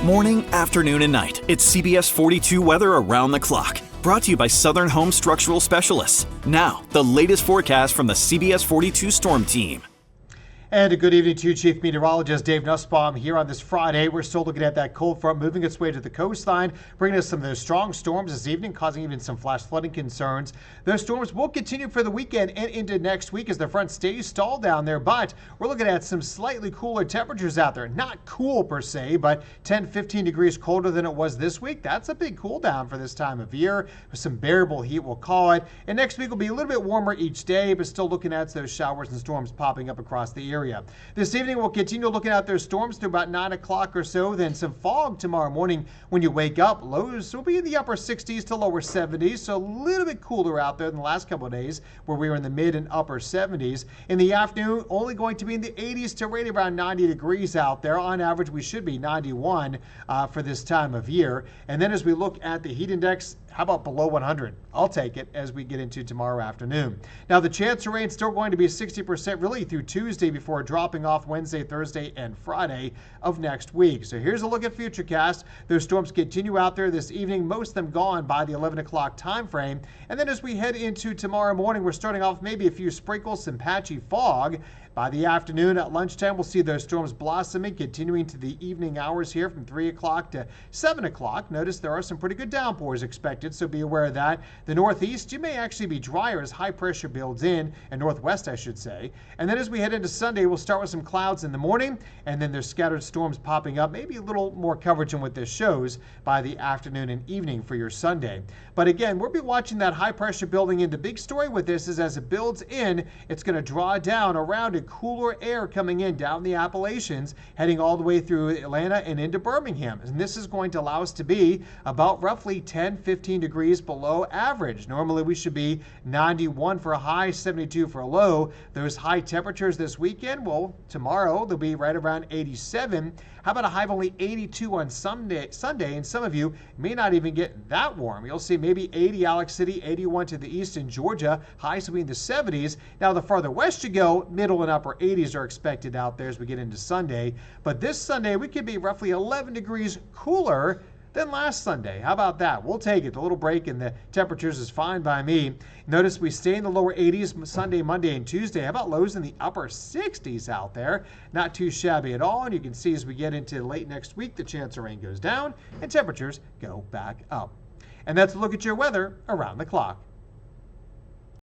Morning, afternoon, and night. It's CBS 42 weather around the clock. Brought to you by Southern Home Structural Specialists. Now, the latest forecast from the CBS 42 Storm Team. And a good evening to you, Chief Meteorologist Dave Nussbaum here on this Friday. We're still looking at that cold front moving its way to the coastline, bringing us some of those strong storms this evening, causing even some flash flooding concerns. Those storms will continue for the weekend and into next week as the front stays stalled down there, but we're looking at some slightly cooler temperatures out there. Not cool per se, but 10, 15 degrees colder than it was this week. That's a big cool down for this time of year, with some bearable heat, we'll call it. And next week will be a little bit warmer each day, but still looking at those showers and storms popping up across the area. This evening, we'll continue looking at those storms through about 9 o'clock or so. Then some fog tomorrow morning when you wake up. Lows will be in the upper 60s to lower 70s, so a little bit cooler out there than the last couple of days where we were in the mid and upper 70s. In the afternoon, only going to be in the 80s to right around 90 degrees out there. On average, we should be 91 for this time of year. And then as we look at the heat index, how about below 100? I'll take it as we get into tomorrow afternoon. Now, the chance of rain still going to be 60% really through Tuesday before dropping off Wednesday, Thursday, and Friday of next week. So here's a look at Futurecast. Those storms continue out there this evening, most of them gone by the 11 o'clock time frame. And then as we head into tomorrow morning, we're starting off maybe a few sprinkles, some patchy fog. By the afternoon at lunchtime, we'll see those storms blossoming, continuing to the evening hours here from 3 o'clock to 7 o'clock. Notice there are some pretty good downpours expected, so be aware of that. The northeast, you may actually be drier as high pressure builds in, and northwest, I should say. And then as we head into Sunday, we'll start with some clouds in the morning, and then there's scattered storms popping up, maybe a little more coverage than what this shows by the afternoon and evening for your Sunday. But again, we'll be watching that high pressure building in. The big story with this is as it builds in, it's going to draw down around it cooler air coming in down the Appalachians, heading all the way through Atlanta and into Birmingham. And this is going to allow us to be about roughly 10, 15 degrees below average. Normally we should be 91 for a high, 72 for a low. Those high temperatures this weekend, well, tomorrow they'll be right around 87. How about a high of only 82 on Sunday? And some of you may not even get that warm. You'll see maybe 80 Alex City, 81 to the east in Georgia. Highs will be in the 70s. Now, the farther west you go, middle and upper 80s are expected out there as we get into Sunday. But this Sunday, we could be roughly 11 degrees cooler than last Sunday. How about that? We'll take it. The little break in the temperatures is fine by me. Notice we stay in the lower 80s Sunday, Monday, and Tuesday. How about lows in the upper 60s out there? Not too shabby at all. And you can see as we get into late next week, the chance of rain goes down and temperatures go back up. And that's a look at your weather around the clock.